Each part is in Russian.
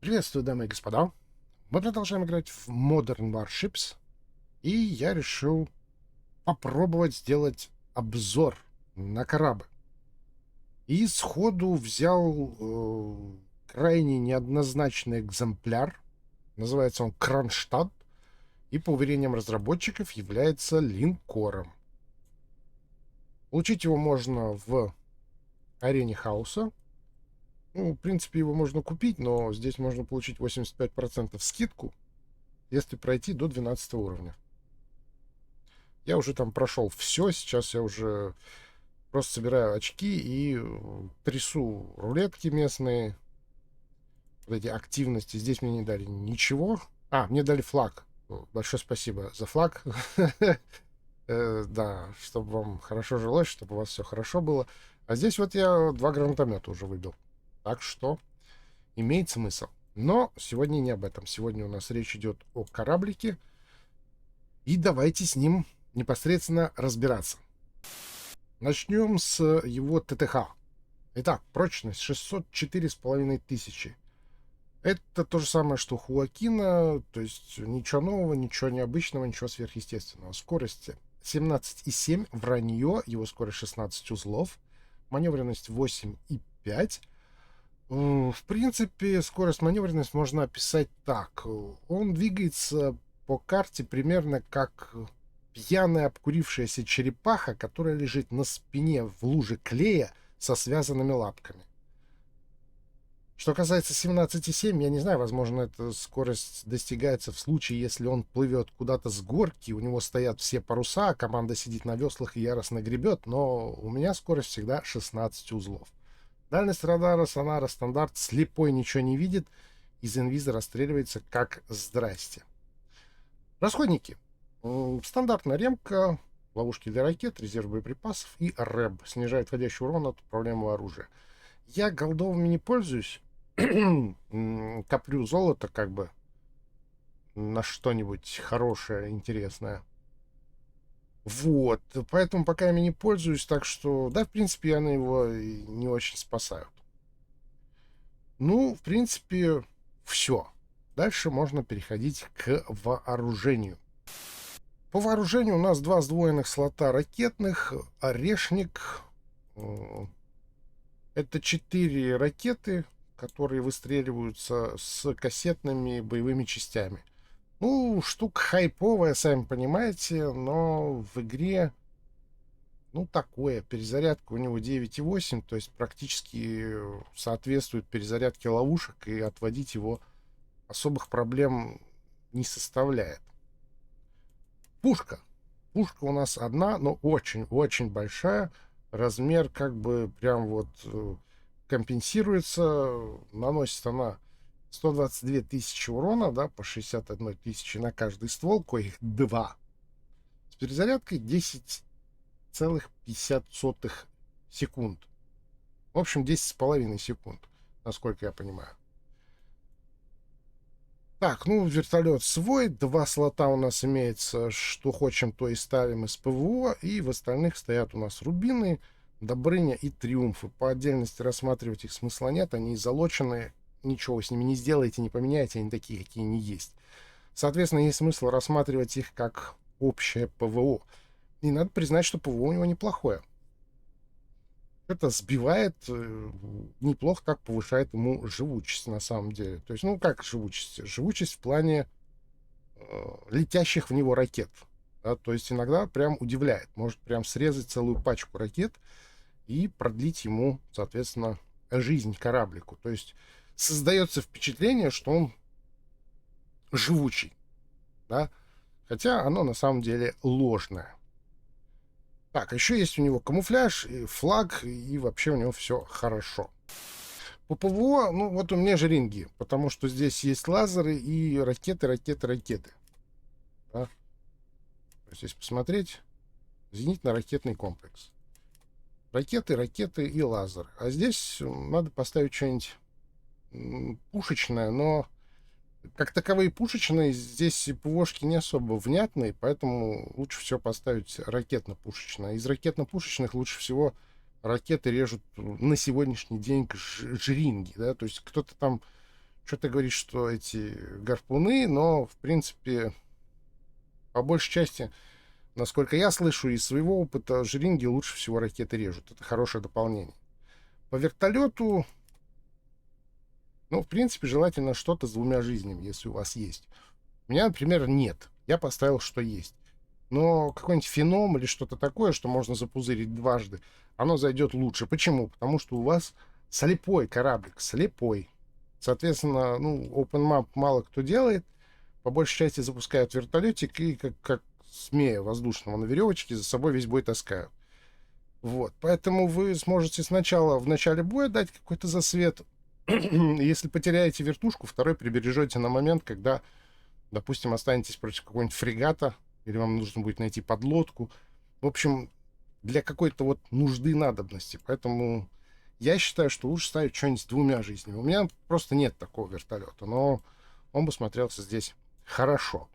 Приветствую, дамы и господа. Мы продолжаем играть в Modern Warships, и я решил попробовать сделать обзор на корабль. И сходу взял крайне неоднозначный экземпляр. Называется он Кронштадт, и по уверениям разработчиков является линкором. Получить его можно в арене хаоса. Ну, в принципе, его можно купить, но здесь можно получить 85% скидку, если пройти до 12 уровня. Я уже там прошел все, сейчас я уже просто собираю очки и трясу рулетки местные, вот эти активности. Здесь мне не дали ничего. Мне дали флаг. Большое спасибо за флаг. Да, чтобы вам хорошо жилось, чтобы у вас все хорошо было. А здесь вот я 2 гранатомета уже выбил. Так что имеет смысл. Но сегодня не об этом. Сегодня у нас речь идет о кораблике. И давайте с ним непосредственно разбираться. Начнем с его ТТХ. Итак, прочность 604,5 тысячи. Это то же самое, что у Хуакина, то есть ничего нового, ничего необычного, ничего сверхъестественного. Скорость 17,7, вранье, его скорость 16 узлов, маневренность 8,5. В принципе, скорость, маневренность можно описать так. Он двигается по карте примерно как пьяная обкурившаяся черепаха, которая лежит на спине в луже клея со связанными лапками. Что касается 17,7, я не знаю, возможно, эта скорость достигается в случае, если он плывет куда-то с горки, у него стоят все паруса, команда сидит на веслах и яростно гребет, но у меня скорость всегда 16 узлов. Дальность радара, сонара, стандарт, слепой ничего не видит, из инвиза расстреливается как здрасте. Расходники. Стандартная ремка, ловушки для ракет, резерв боеприпасов и рэб. Снижает входящий урон от управляемого оружия. Я голдовыми не пользуюсь. Коплю золото как бы на что-нибудь хорошее, интересное. Вот. Поэтому пока ими не пользуюсь, так что, да, в принципе, я на его не очень спасают. Ну, в принципе, все. Дальше можно переходить к вооружению. По вооружению у нас 2 сдвоенных слота ракетных, орешник. Это 4 ракеты, которые выстреливаются с кассетными боевыми частями. Ну, штука хайповая, сами понимаете, но в игре, ну, такое. Перезарядка у него 9,8, то есть практически соответствует перезарядке ловушек, и отводить его особых проблем не составляет. Пушка. Пушка у нас одна, но очень-очень большая. Размер как бы прям вот компенсируется. Наносит она 122 тысячи урона, да, по 61 тысячи на каждый ствол, коих 2. С перезарядкой 10,50 секунд. В общем, 10,5 секунд, насколько я понимаю. Так, ну, вертолет свой. 2 слота у нас имеется, что хочем, то и ставим из ПВО. И в остальных стоят у нас рубины, Добрыня и Триумфы. По отдельности рассматривать их смысла нет. Они залочены. Ничего вы с ними не сделаете, не поменяете. Они такие, какие они есть. Соответственно, есть смысл рассматривать их как общее ПВО. И надо признать, что ПВО у него неплохое. Это сбивает неплохо, так повышает ему живучесть на самом деле. То есть, ну как живучесть? Живучесть в плане летящих в него ракет. Да? То есть иногда прям удивляет. Может прям срезать целую пачку ракет и продлить ему, соответственно, жизнь кораблику. То есть создается впечатление, что он живучий. Да? Хотя оно на самом деле ложное. Так, еще есть у него камуфляж, и флаг, и вообще у него все хорошо. По ПВО, ну вот у меня же ринги, потому что здесь есть лазеры и ракеты, ракеты, ракеты. Да? То есть, если посмотреть, зенитно-ракетный комплекс. Ракеты, ракеты и лазер. А здесь надо поставить что-нибудь пушечное, но как таковые пушечные, здесь ПВОшки не особо внятные, поэтому лучше всего поставить ракетно-пушечное. Из ракетно-пушечных лучше всего ракеты режут на сегодняшний день жринги, да, то есть кто-то там Что ты говоришь, что эти гарпуны, но, в принципе, по большей части, насколько я слышу, из своего опыта, жринги лучше всего ракеты режут. Это хорошее дополнение. По вертолету, ну, в принципе, желательно что-то с двумя жизнями, если у вас есть. У меня, например, нет. Я поставил, что есть. Но какой-нибудь феном или что-то такое, что можно запузырить дважды, оно зайдет лучше. Почему? Потому что у вас слепой кораблик, слепой. Соответственно, ну, open map мало кто делает. По большей части запускают вертолетик и как змея воздушного на веревочке за собой весь бой таскают. Вот. Поэтому вы сможете сначала в начале боя дать какой-то засвет. Если потеряете вертушку, второй прибережете на момент, когда, допустим, останетесь против какого-нибудь фрегата, или вам нужно будет найти подлодку. В общем, для какой-то вот нужды, надобности. Поэтому я считаю, что лучше ставить что-нибудь с двумя жизнями. У меня просто нет такого вертолета, но он бы смотрелся здесь хорошо.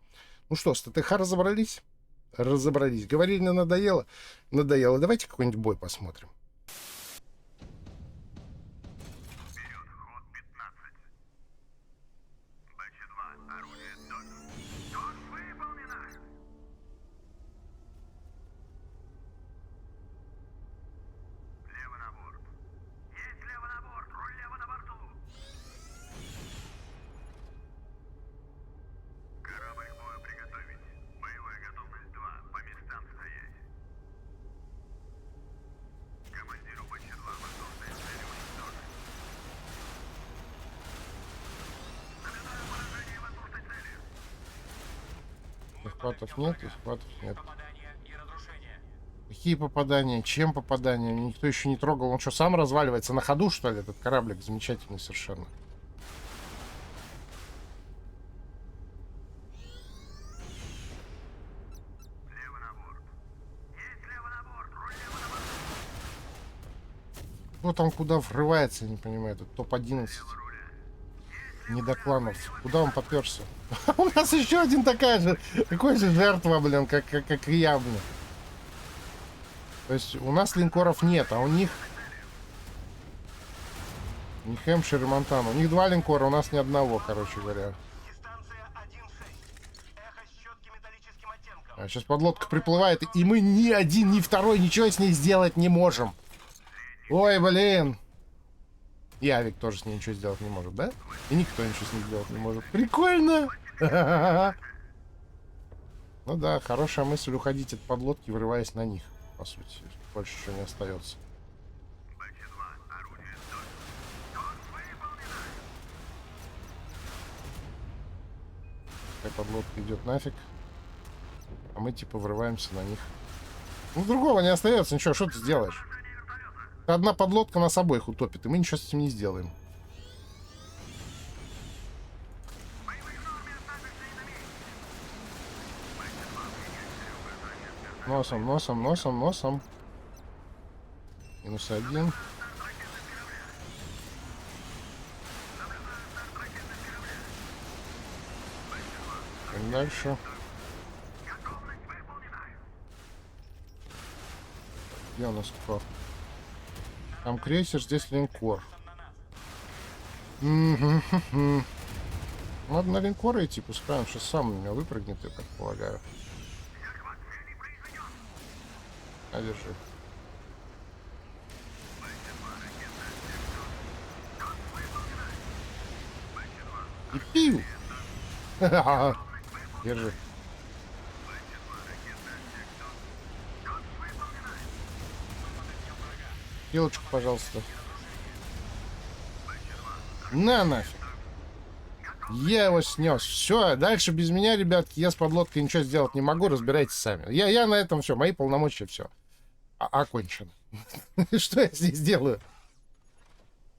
Ну что, с ТТХ разобрались? Разобрались. Говорили, надоело? Надоело. Давайте какой-нибудь бой посмотрим. Захватов нет, захватов нет. Какие попадания? Чем попадания? Никто еще не трогал. Он что, сам разваливается на ходу, что ли, этот кораблик? Замечательный совершенно. Кто там куда врывается, я не понимаю. Это топ-11. Недокланов. Куда он поперся? У нас еще один такой же жертва, блин, как и я, блин. То есть у нас линкоров нет, а у них... Не Хэмпшир и Монтана. У них два линкора, у нас ни одного, короче говоря. А сейчас подлодка приплывает, и мы ни один, ни второй ничего с ней сделать не можем. Ой, блин. И Авик тоже с ней ничего сделать не может, да? И никто ничего с ней сделать не может. Прикольно! Ну да, хорошая мысль уходить от подлодки, вырываясь на них, по сути. Больше ничего не остается. Такая подлодка идет нафиг. А мы типа врываемся на них. Ну, другого не остается, ничего, что ты сделаешь? Одна подлодка нас обоих утопит, и мы ничего с этим не сделаем. Носом, носом, носом, носом. -1. И дальше. Где у нас кто? Там крейсер, здесь линкор. Надо на линкор идти, пускай он сейчас сам у меня выпрыгнет, я так полагаю. А, держи. И пиу! Держи. Пилочку, пожалуйста. На нафиг. Я его снес. Все, дальше без меня, ребятки, я с подлодкой ничего сделать не могу, разбирайтесь сами. Я на этом все, мои полномочия все. Окончено. Что я здесь делаю?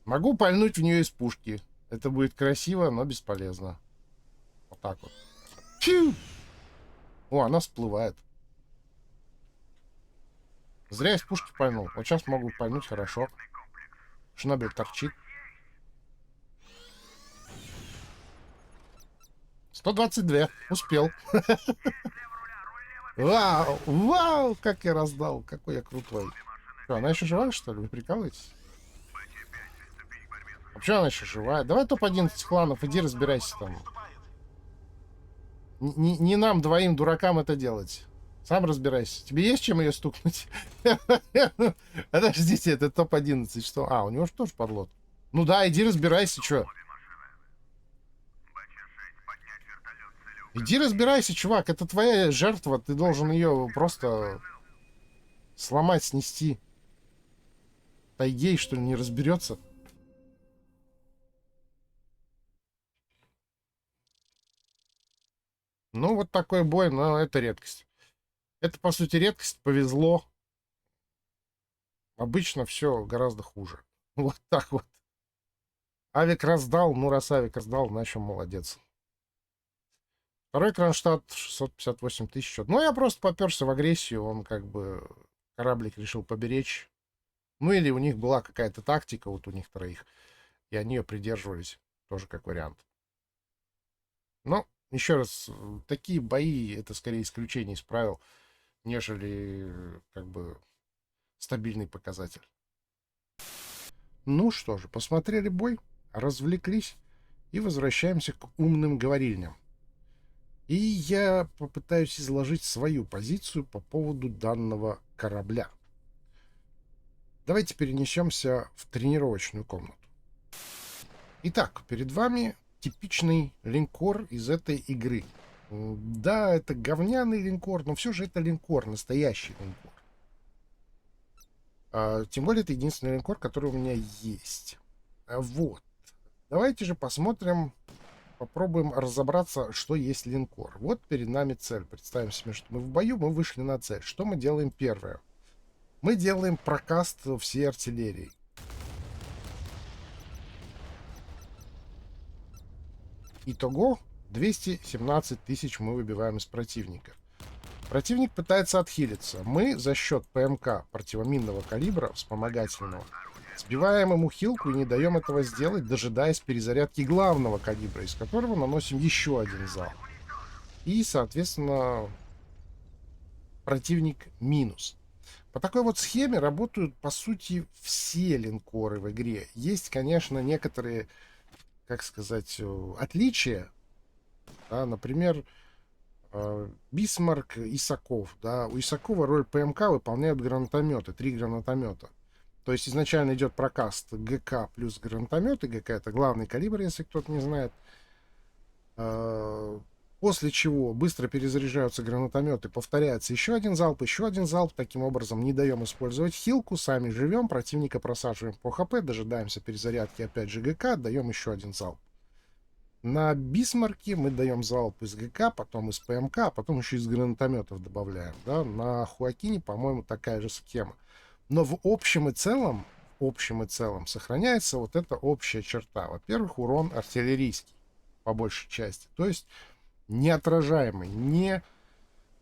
Могу пальнуть в нее из пушки. Это будет красиво, но бесполезно. Вот так вот. Фью! О, она всплывает. Зря из пушки пальнул. Вот сейчас могу пальнуть хорошо. Шнобель торчит. 122. Успел. Вау! Вау! Как я раздал. Какой я крутой. Что, она еще жива, что ли? Вы прикалываетесь? Вообще она еще живая. Давай топ-11 кланов, иди разбирайся там. Не нам, двоим дуракам это делать. Сам разбирайся. Тебе есть чем ее стукнуть? Подождите, это топ-11. Что? А, у него же тоже подлот. Ну да, иди разбирайся, что. Иди разбирайся, чувак. Это твоя жертва. Ты должен ее просто сломать, снести. Тайгей, что ли, не разберется? Ну, вот такой бой, но это редкость. Это, по сути, редкость. Повезло. Обычно все гораздо хуже. Вот так вот. Авик раздал. Ну, раз Авик раздал, значит, молодец. Второй Кронштадт 658 тысяч. Ну, я просто поперся в агрессию. Он как бы кораблик решил поберечь. Ну, или у них была какая-то тактика, вот у них троих. И они ее придерживались. Тоже как вариант. Но, еще раз, такие бои, это скорее исключение из правил, нежели как бы стабильный показатель. Ну что же, посмотрели бой, развлеклись и возвращаемся к умным говорильням. И я попытаюсь изложить свою позицию по поводу данного корабля. Давайте перенесемся в тренировочную комнату. Итак, перед вами типичный линкор из этой игры. Да, это говняный линкор, но все же это линкор, настоящий линкор. Тем более это единственный линкор, который у меня есть. Вот. Давайте же посмотрим, попробуем разобраться, что есть линкор. Вот перед нами цель. Представим себе, что мы в бою, мы вышли на цель. Что мы делаем первое? Мы делаем прокаст всей артиллерии. Итого 217 тысяч мы выбиваем из противника. Противник пытается отхилиться. Мы за счет ПМК противоминного калибра, вспомогательного, сбиваем ему хилку и не даем этого сделать, дожидаясь перезарядки главного калибра, из которого наносим еще один залп. И, соответственно, противник минус. По такой вот схеме работают, по сути, все линкоры в игре. Есть, конечно, некоторые, как сказать, отличия. Да, например, Бисмарк, Исаков. Да. У Исакова роль ПМК выполняют гранатометы, 3 гранатомета. То есть изначально идет прокаст ГК плюс гранатометы. ГК это главный калибр, если кто-то не знает. После чего быстро перезаряжаются гранатометы, повторяется еще один залп, еще один залп. Таким образом не даем использовать хилку, сами живем, противника просаживаем по ХП, дожидаемся перезарядки опять же ГК, даем еще один залп. На Бисмарке мы даем залп из ГК, потом из ПМК, а потом еще из гранатометов добавляем. Да? На Хуакине, по-моему, такая же схема. Но в общем и целом сохраняется вот эта общая черта. Во-первых, урон артиллерийский, по большей части. То есть неотражаемый, не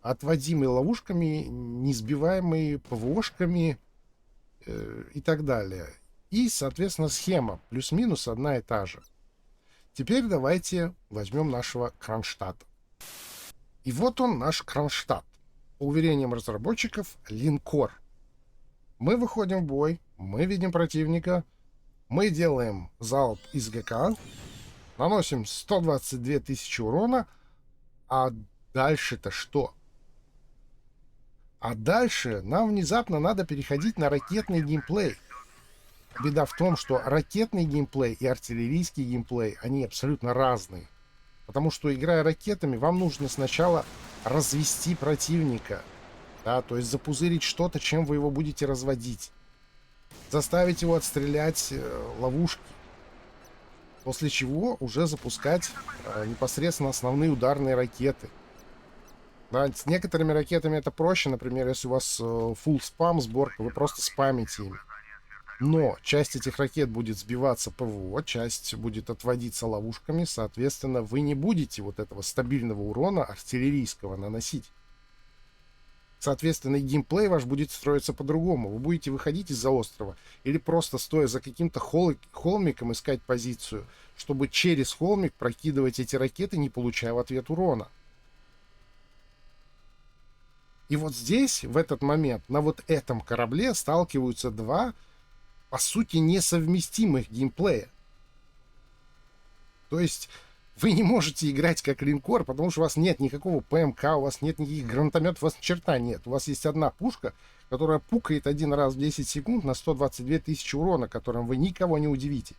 отводимый ловушками, не сбиваемый ПВОшками и так далее. И, соответственно, схема плюс-минус одна и та же. Теперь давайте возьмем нашего Кронштадта. И вот он, наш Кронштадт. По уверениям разработчиков, линкор. Мы выходим в бой, мы видим противника, мы делаем залп из ГК, наносим 122 тысячи урона, а дальше-то что? А дальше нам внезапно надо переходить на ракетный геймплей. Беда в том, что ракетный геймплей и артиллерийский геймплей, они абсолютно разные. Потому что, играя ракетами, вам нужно сначала развести противника. Да, то есть запузырить что-то, чем вы его будете разводить. Заставить его отстрелять ловушки. После чего уже запускать непосредственно основные ударные ракеты. Да, с некоторыми ракетами это проще. Например, если у вас full спам сборка, вы просто спамите ими. Но часть этих ракет будет сбиваться ПВО, часть будет отводиться ловушками. Соответственно, вы не будете вот этого стабильного урона артиллерийского наносить. Соответственно, и геймплей ваш будет строиться по-другому. Вы будете выходить из-за острова или просто стоя за каким-то холмиком искать позицию, чтобы через холмик прокидывать эти ракеты, не получая в ответ урона. И вот здесь, в этот момент, на вот этом корабле сталкиваются два, по сути, несовместимых геймплея. То есть вы не можете играть как линкор, потому что у вас нет никакого ПМК, у вас нет никаких гранатометов, у вас ни черта нет. У вас есть одна пушка, которая пукает один раз в 10 секунд на 122 тысячи урона, которым вы никого не удивите.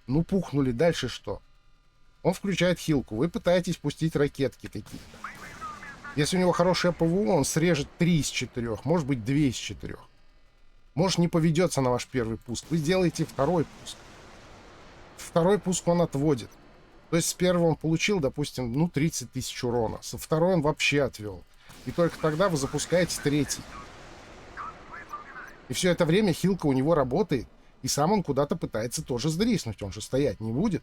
Ну, пухнули, дальше что? Он включает хилку, вы пытаетесь пустить ракетки какие-то. Если у него хорошее ПВО, он срежет 3 из 4, может быть 2 из 4. Может, не поведется на ваш первый пуск. Вы сделаете второй пуск. Второй пуск он отводит. То есть с первого он получил, допустим, ну, 30 тысяч урона. Со второй он вообще отвел. И только тогда вы запускаете третий. И все это время хилка у него работает. И сам он куда-то пытается тоже сдриснуть. Он же стоять не будет.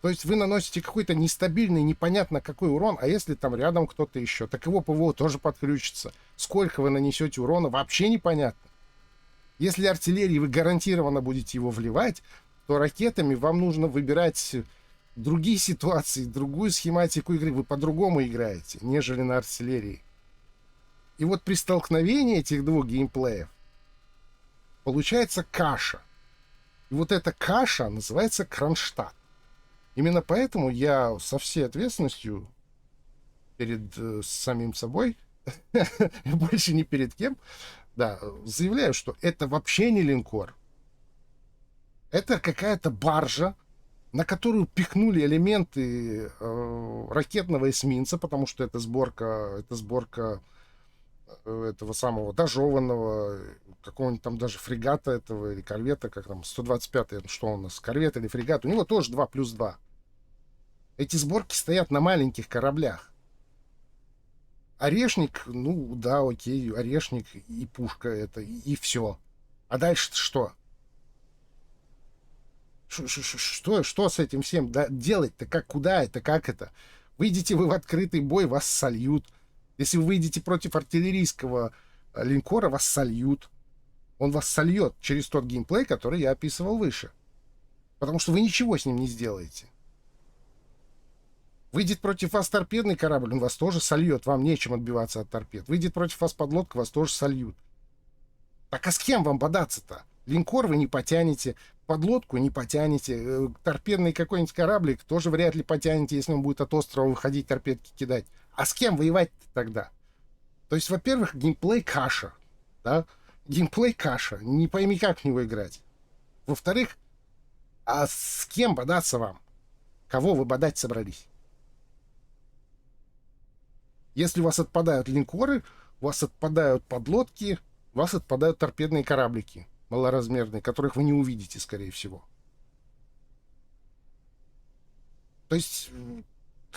То есть вы наносите какой-то нестабильный, непонятно какой урон. А если там рядом кто-то еще, так его ПВО тоже подключится. Сколько вы нанесете урона, вообще непонятно. Если артиллерии вы гарантированно будете его вливать, то ракетами вам нужно выбирать другие ситуации, другую схематику игры. Вы по-другому играете, нежели на артиллерии. И вот при столкновении этих двух геймплеев получается каша. И вот эта каша называется Кронштадт. Именно поэтому я со всей ответственностью перед самим собой, больше ни перед кем, да, заявляю, что это вообще не линкор. Это какая-то баржа, на которую пихнули элементы ракетного эсминца, потому что это сборка этого самого дожеванного, какого-нибудь там даже фрегата этого, или корвета, как там, 125-й, что у нас, корвет или фрегат, у него тоже 2+2. Эти сборки стоят на маленьких кораблях. Орешник, ну да, окей, орешник и пушка это, и все. А дальше что? Что с этим всем делать-то? Как, куда это, как это? Выйдете вы в открытый бой, вас сольют. Если вы выйдете против артиллерийского линкора, вас сольют. Он вас сольет через тот геймплей, который я описывал выше. Потому что вы ничего с ним не сделаете. Выйдет против вас торпедный корабль, он вас тоже сольет. Вам нечем отбиваться от торпед. Выйдет против вас подлодка, вас тоже сольют. Так а с кем вам бодаться-то? Линкор вы не потянете, подлодку не потянете, торпедный какой-нибудь кораблик тоже вряд ли потянете, если он будет от острова выходить, торпедки кидать. А с кем воевать-то тогда? То есть, во-первых, геймплей каша. Да? Геймплей каша. Не пойми, как в него играть. Во-вторых, а с кем бодаться вам? Кого вы бодать собрались? Если у вас отпадают линкоры, у вас отпадают подлодки, у вас отпадают торпедные кораблики малоразмерные, которых вы не увидите, скорее всего. То есть,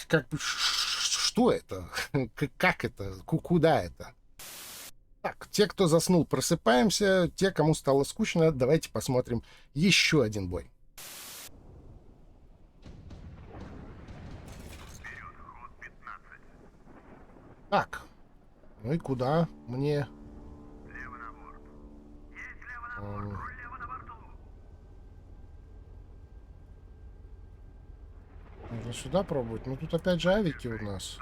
как бы, что это? Как это? Куда это? Так, те, кто заснул, просыпаемся. Те, кому стало скучно, давайте посмотрим еще один бой. Так, ну и куда мне? Можно сюда пробовать. Ну тут опять же авики у нас.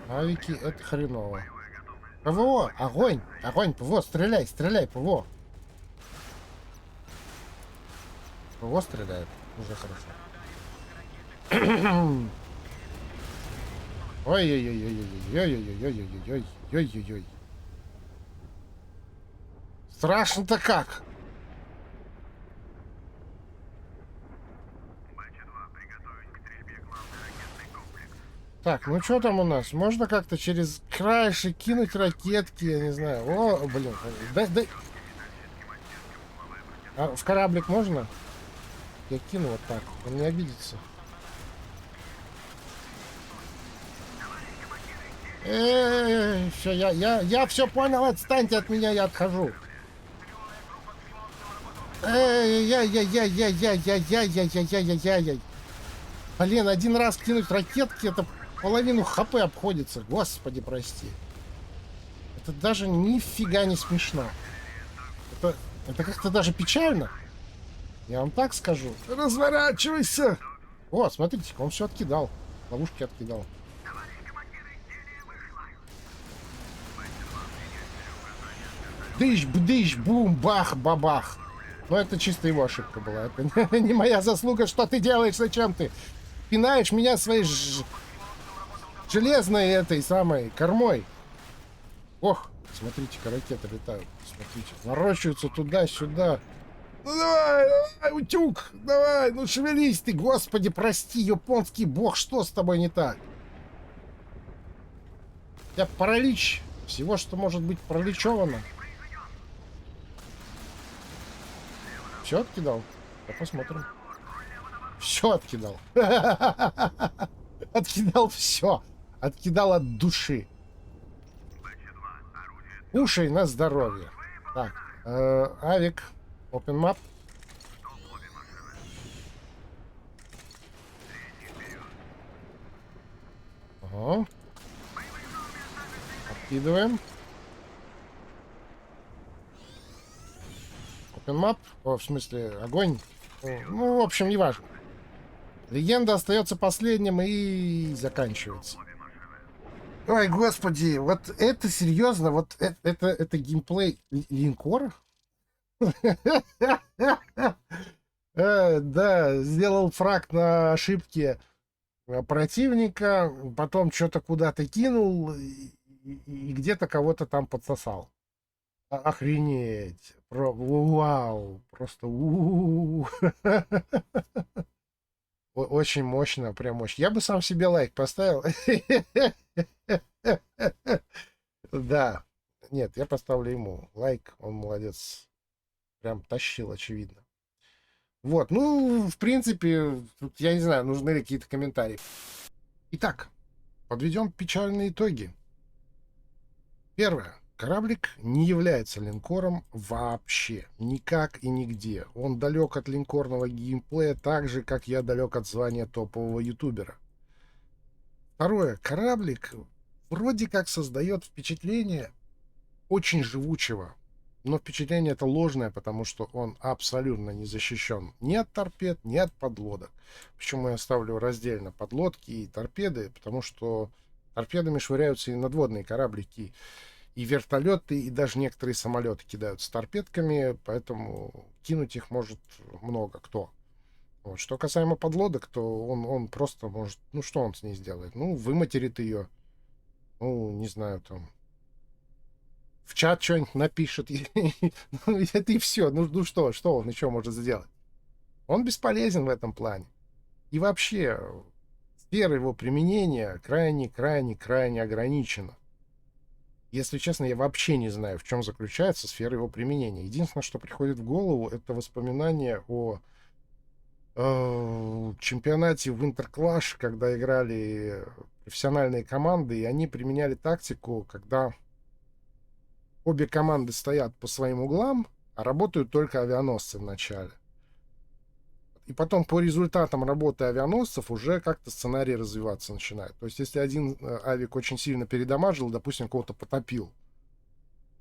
Авики это хреново. ПВО! Огонь! Огонь! ПВО! Стреляй! Стреляй! ПВО! ПВО стреляет. Уже хорошо. Ой-ой-ой-ой-ой-ой-ой-ой-ой-ой-ой-ой-ой. Страшно-то как! Так, ну что там у нас? Можно как-то через краешек кинуть ракетки, я не знаю. О, блин. Дай. А в кораблик можно? Я кину вот так. Он не обидится. Все, я все понял, отстаньте от меня, я отхожу. Яй-яй-яй-яй-яй-яй-яй-яй-яй-яй-яй-яй. Блин, один раз кинуть ракетки, это половину ХП обходится. Господи, прости. Это даже нифига не смешно. Это как-то даже печально. Я вам так скажу. Разворачивайся! О, смотрите, он все откидал. Ловушки откидал. Дыщ, бдыщ, бум, бах, бабах. Но это чисто его ошибка была. Это не моя заслуга. Что ты делаешь? Зачем ты пинаешь меня своей железной этой самой кормой? Ох, смотрите-ка, ракеты летают. Смотрите, ворочаются туда-сюда. Ну давай, давай, утюг, давай, ну шевелись ты, господи, прости, японский бог, что с тобой не так? У тебя паралич всего, что может быть параличевано. Все откидал? Да посмотрим. Все откидал. Откидал все. Откидал от души. Кушай на здоровье. Так, авик, open map. Ага. Откидываем. Open map. О, в смысле, огонь. Ну, в общем, не важно. Легенда остается последним и заканчивается. Ой, господи, вот это серьезно, вот это геймплей линкора? Да, сделал фраг на ошибке противника, потом что-то куда-то кинул и где-то кого-то там подсосал. Охренеть. Вау, просто очень мощно, прям мощно. Я бы сам себе лайк поставил. Да. Нет, я поставлю ему лайк. Он молодец. Прям тащил, очевидно. Вот, ну, в принципе, тут, я не знаю, нужны ли какие-то комментарии. Итак, подведем печальные итоги. Первое. Кораблик не является линкором вообще. Никак и нигде. Он далек от линкорного геймплея так же, как я далек от звания топового ютубера. Второе. Кораблик вроде как создает впечатление очень живучего. Но впечатление это ложное, потому что он абсолютно не защищен ни от торпед, ни от подлодок. Почему я ставлю раздельно подлодки и торпеды? Потому что торпедами швыряются и надводные кораблики, и вертолеты, и даже некоторые самолеты кидаются торпедками, поэтому кинуть их может много кто. Вот. Что касаемо подлодок, то он просто может... Ну, что он с ней сделает? Ну, выматерит ее. Ну, не знаю, там... В чат что-нибудь напишет. Ну, это и все. Ну что он еще может сделать? Он бесполезен в этом плане. И вообще, сфера его применения крайне ограничена. Если честно, я вообще не знаю, в чем заключается сфера его применения. Единственное, что приходит в голову, это воспоминания о чемпионате Winter Clash, когда играли профессиональные команды, и они применяли тактику, когда обе команды стоят по своим углам, а работают только авианосцы в начале. И потом по результатам работы авианосцев уже как-то сценарий развиваться начинает. То есть если один авик очень сильно передамажил, допустим, кого-то потопил,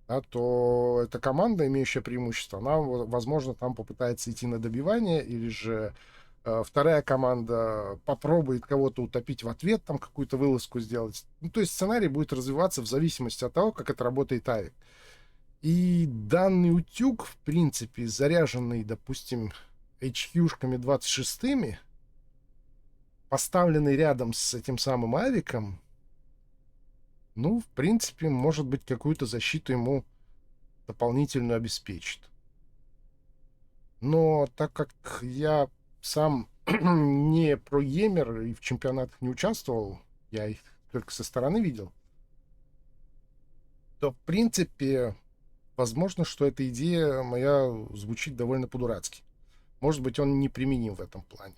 да, то эта команда, имеющая преимущество, она, возможно, там попытается идти на добивание, или же вторая команда попробует кого-то утопить в ответ, там какую-то вылазку сделать. Ну, то есть сценарий будет развиваться в зависимости от того, как это работает авик. И данный утюг, в принципе, заряженный, допустим, HQ-шками 26-ми, поставленный рядом с этим самым авиком, ну, в принципе, может быть, какую-то защиту ему дополнительно обеспечит. Но так как я сам не прогеймер и в чемпионатах не участвовал, я их только со стороны видел, то, в принципе, возможно, что эта идея моя звучит довольно по-дурацки. Может быть, он неприменим в этом плане.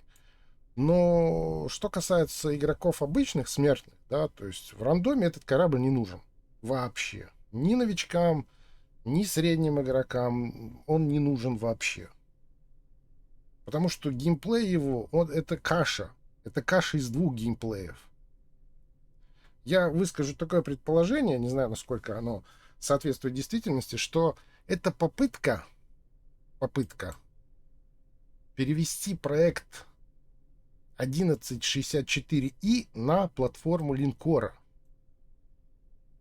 Но что касается игроков обычных, смертных, да, то есть в рандоме этот корабль не нужен вообще. Ни новичкам, ни средним игрокам он не нужен вообще. Потому что геймплей его, это каша. Это каша из двух геймплеев. Я выскажу такое предположение, не знаю, насколько оно соответствует действительности, что это попытка перевести проект 1164i на платформу линкора.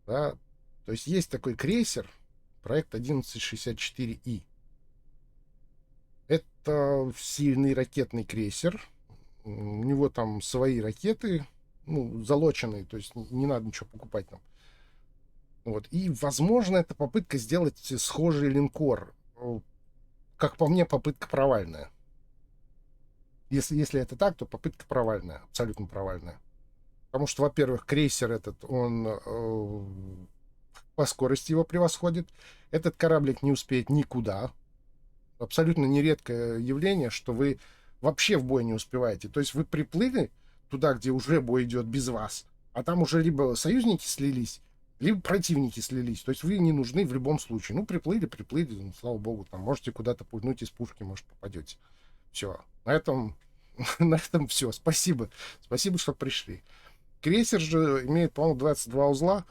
Да? То есть есть такой крейсер, проект 1164i. это сильный ракетный крейсер. У него там свои ракеты, ну, залоченные, то есть не надо ничего покупать там. Вот. И, возможно, это попытка сделать схожий линкор. Как по мне, попытка провальная. Если это так, то попытка провальная, абсолютно провальная. Потому что, во-первых, крейсер этот, он по скорости его превосходит. Этот кораблик не успеет никуда. Абсолютно нередкое явление, что вы вообще в бой не успеваете. То есть вы приплыли туда, где уже бой идет без вас, а там уже либо союзники слились, либо противники слились. То есть вы не нужны в любом случае. Ну, приплыли, ну, слава богу, там можете куда-то пульнуть из пушки, может, попадете. Все. На этом, на этом все. Спасибо. Спасибо, что пришли. Крейсер же имеет, по-моему, 22 узла.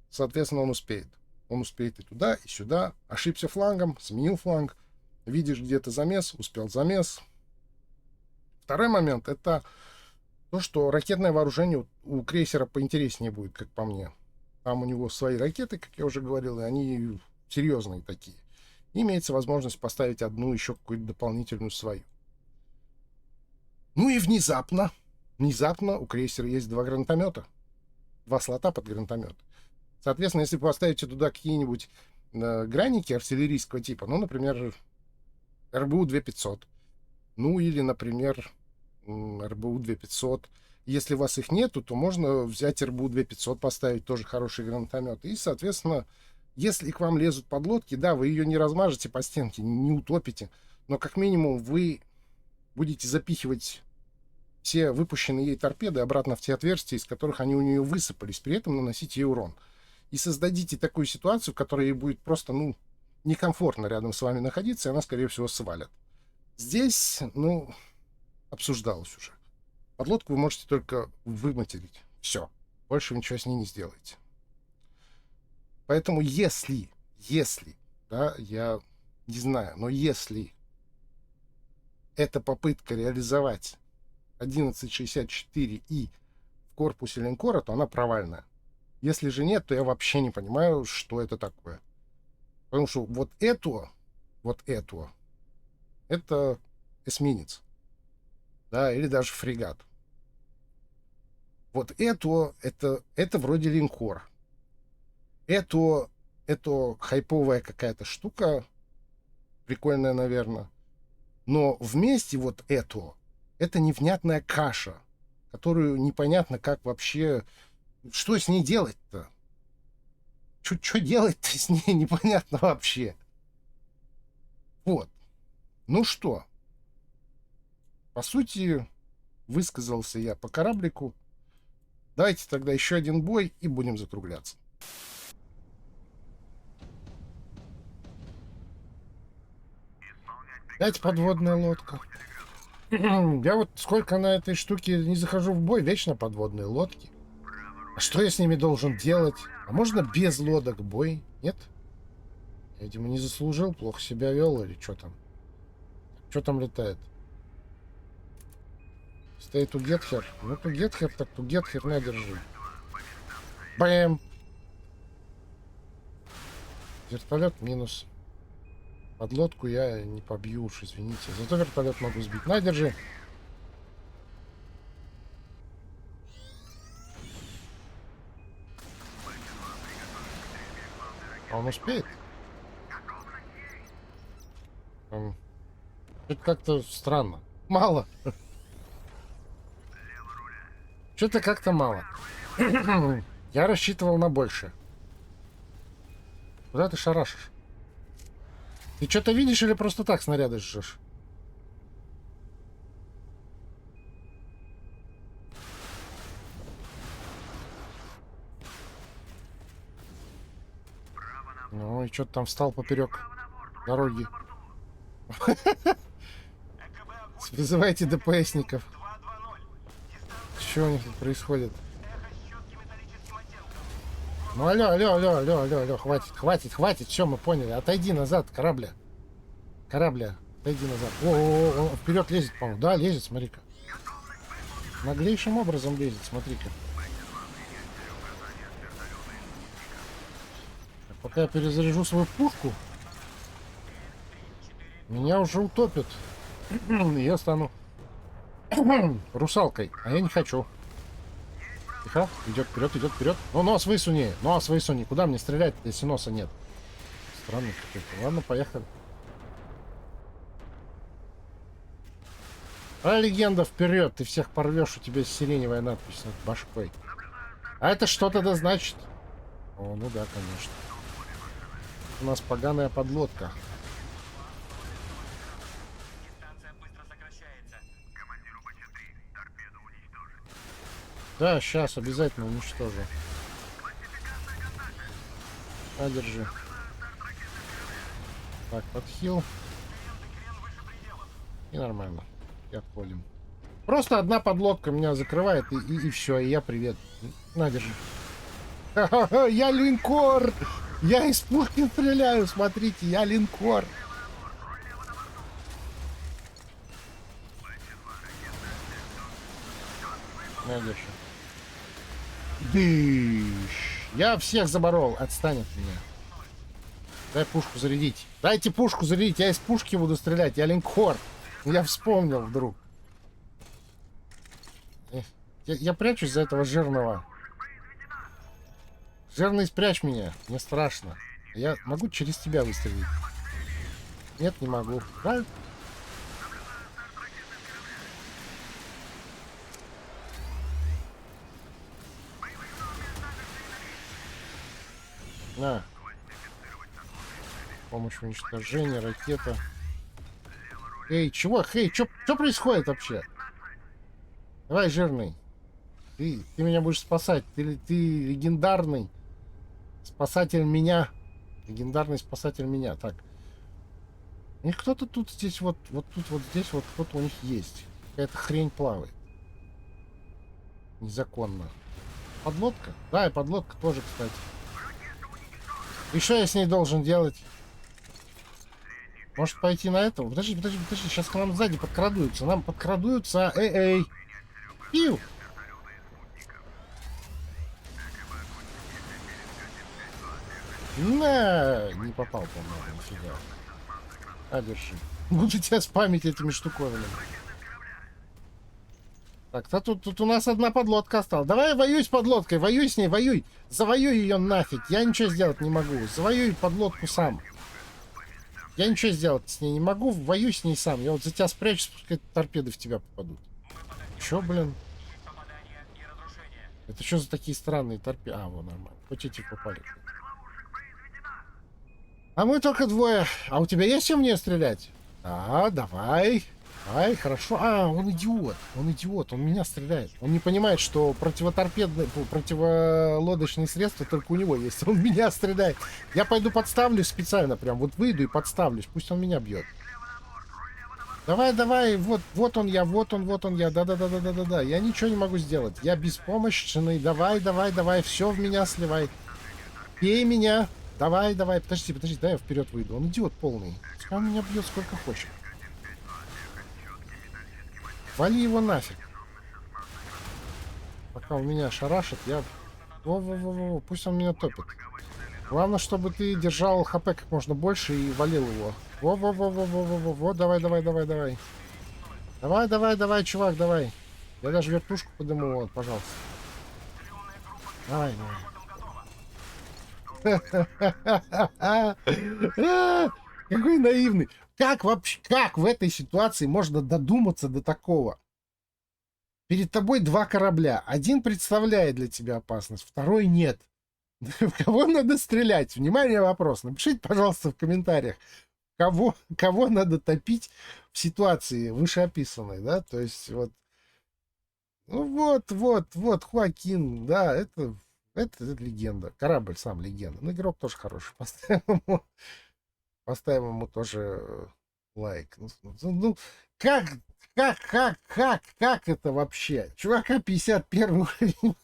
Соответственно, он успеет. Он успеет и туда, и сюда. Ошибся флангом, сменил фланг. Видишь где-то замес, успел замес. Второй момент — это то, что ракетное вооружение у крейсера поинтереснее будет, как по мне. Там у него свои ракеты, как я уже говорил, и они серьезные такие. И имеется возможность поставить одну еще какую-то дополнительную свою. Ну и внезапно у крейсера есть два гранатомета. Два слота под гранатомет. Соответственно, если вы поставите туда какие-нибудь граники артиллерийского типа, ну, например, РБУ-2500, ну, или, например, РБУ-2500. Если у вас их нету, то можно взять РБУ-2500, поставить, тоже хороший гранатомет. И, соответственно, если к вам лезут подлодки, да, вы ее не размажете по стенке, не утопите, но как минимум вы будете запихивать все выпущенные ей торпеды обратно в те отверстия, из которых они у нее высыпались, при этом наносить ей урон. И создадите такую ситуацию, в которой ей будет просто, ну, некомфортно рядом с вами находиться, и она, скорее всего, свалит. Здесь, ну, обсуждалось уже. Подлодку вы можете только выматерить. Все. Больше ничего с ней не сделаете. Поэтому если, да, я не знаю, но если эта попытка реализовать 1164 и в корпусе линкора, то она провальная. Если же нет, то я вообще не понимаю, что это такое. Потому что вот это, это эсминец. Да, или даже фрегат. Вот это вроде линкор. Это хайповая какая-то штука, прикольная, наверное. Но вместе вот это невнятная каша, которую непонятно как вообще... Что с ней делать-то? Что делать-то с ней непонятно вообще. Вот. Ну что? По сути, высказался я по кораблику. Давайте тогда еще один бой и будем закругляться. Опять подводная лодка. Я вот сколько на этой штуке не захожу в бой, вечно подводные лодки. А что я с ними должен делать? А можно без лодок бой? Нет? Я, видимо, не заслужил, плохо себя вел или что там? Что там летает? Стоит у Гетхер. Ну, то Гетхер, так то Гетхер, на, держи. Бэм! Вертолет минус. Подлодку я не побью уж, извините. Зато вертолет могу сбить. На, держи. А он успеет? Это как-то странно. Мало. Что-то как-то мало. Я рассчитывал на больше. Куда ты шарашишь? Ты что-то видишь или просто так снаряды жжешь? Ну и что-то там встал поперек дороги. Вызывайте ДПСников. Что у них тут происходит? Ну алло, хватит, все, мы поняли. Отойди назад, корабля, отойди назад. О, вперед лезет, по-моему. Да, лезет, смотри-ка. Наглейшим образом лезет, смотри-ка. Пока я перезаряжу свою пушку. Меня уже утопят. Я стану русалкой, а я не хочу. Тихо, идет вперед, идет вперед. Ну, нос высуни, нос высуни. Куда мне стрелять, если носа нет? Странный какой-то. Ладно, поехали. А легенда вперед, ты всех порвешь, у тебя сиреневая надпись над башкой. А это что-то да значит? О, ну да, конечно. У нас поганая подлодка. Да, сейчас обязательно уничтожу. На, держи. Так, подхил. И нормально. И отходим. Просто одна подлодка меня закрывает, и все, и я привет. На, держи. Ха-ха-ха, я линкор! Я из пушки стреляю, смотрите, я линкор. На, держи. Дыщ. Я всех заборол, отстань от меня. Дай пушку зарядить. Дайте пушку зарядить, я из пушки буду стрелять, я линкор. Я вспомнил вдруг. Я прячусь за этого жирного. Жирный, спрячь меня, мне страшно. Я могу через тебя выстрелить? Нет, не могу. Да? На. Помощь уничтожения, ракета. Эй, чего? Эй, что происходит вообще? Давай, жирный. Ты меня будешь спасать. Ты легендарный спасатель меня. Легендарный спасатель меня. Так. У них кто-то тут здесь вот тут вот здесь вот кто-то у них есть. Какая-то хрень плавает. Незаконно. Подлодка? Да, и подлодка тоже, кстати. И что я с ней должен делать? Может пойти на это? Подожди, сейчас к нам сзади подкрадуются. Нам подкрадуются. Эй. Пиу! На! Не попал, по-моему, нифига. А, держи. Буду тебя спамить этими штуковинами. Так, тут у нас одна подлодка осталась. Давай воюй с подлодкой, воюй с ней, воюй. Завоюй ее нафиг. Я ничего сделать не могу. Завоюй подлодку сам. Я ничего сделать с ней не могу. Воюй с ней сам. Я вот за тебя спрячусь, пускай торпеды в тебя попадут. Че, блин? Это что за такие странные торпеды? А, вон нормально. Хоть эти попали. А мы только двое. А у тебя есть чем в нее стрелять? А, давай. Ай, хорошо. А, он идиот. Он идиот. Он меня стреляет. Он не понимает, что противолодочные средства только у него есть. Он меня стреляет. Я пойду подставлюсь специально. Прям вот выйду и подставлюсь. Пусть он меня бьет. Давай. Вот он я. Вот он я. Да. Я ничего не могу сделать. Я беспомощный. Давай. Все в меня сливай. Пей меня. Давай. Подожди. Дай я вперед выйду. Он идиот полный. Пускай он меня бьет сколько хочет. Вали его нафиг. Пока он меня шарашит, я... Во, пусть он меня топит. Главное, чтобы ты держал хп как можно больше и валил его. Во, давай. Давай, чувак, давай. Я даже вертушку подниму, вот, пожалуйста. Давай. Какой наивный. Как вообще, как в этой ситуации можно додуматься до такого? Перед тобой два корабля. Один представляет для тебя опасность, второй нет. В кого надо стрелять? Внимание, вопрос. Напишите, пожалуйста, в комментариях, кого надо топить в ситуации вышеописанной, да? То есть вот, ну вот, Хоакин, да, это легенда. Корабль сам легенда. Ну, игрок тоже хороший. Поставим ему тоже лайк. Ну, как это вообще? Чувака 51 уровень.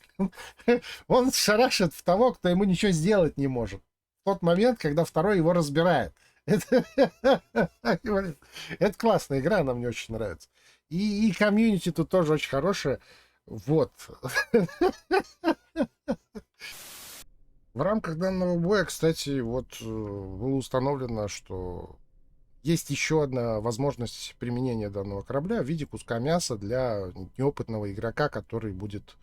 Он шарашит в того, кто ему ничего сделать не может. В тот момент, когда второй его разбирает. Это классная игра, она мне очень нравится. И комьюнити тут тоже очень хорошее. Вот. В рамках данного боя, кстати, вот было установлено, что Есть еще одна возможность применения данного корабля в виде куска мяса для неопытного игрока, который будет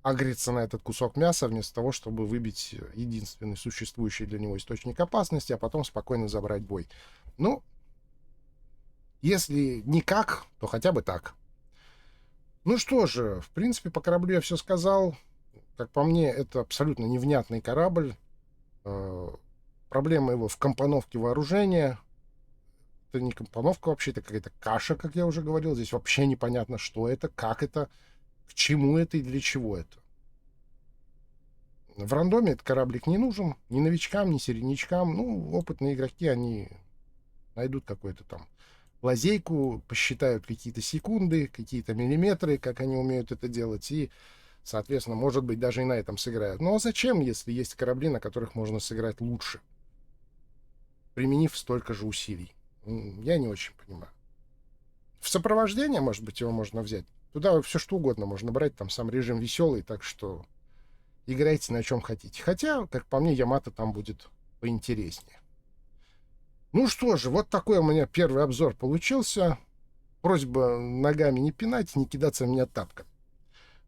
агриться на этот кусок мяса вместо того, чтобы выбить единственный существующий для него источник опасности, а потом спокойно забрать бой. Ну, если никак, то хотя бы так. Ну что же, в принципе, по кораблю я все сказал. Как по мне, это абсолютно невнятный корабль. Э, Проблема его в компоновке вооружения. Это не компоновка вообще, это какая-то каша, как я уже говорил. Здесь вообще непонятно, что это, как это, к чему это и для чего это. В рандоме этот кораблик не нужен ни новичкам, ни середнячкам. Ну, опытные игроки, они найдут какой-то там лазейку, посчитают какие-то секунды, какие-то миллиметры, как они умеют это делать, и, соответственно, может быть, даже и на этом сыграют. Ну а зачем, если есть корабли, на которых можно сыграть лучше, применив столько же усилий? Я не очень понимаю. В сопровождение, может быть, его можно взять. Туда все что угодно можно брать, там сам режим веселый, так что играйте на чем хотите. Хотя, как по мне, Ямато там будет поинтереснее. Ну что же, вот такой у меня первый обзор получился. Просьба ногами не пинать, не кидаться в меня тапком.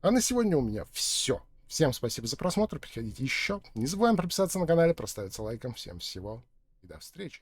А на сегодня у меня все. Всем спасибо за просмотр. Приходите еще. Не забываем подписаться на канал, проставиться лайком. Всем всего и до встречи.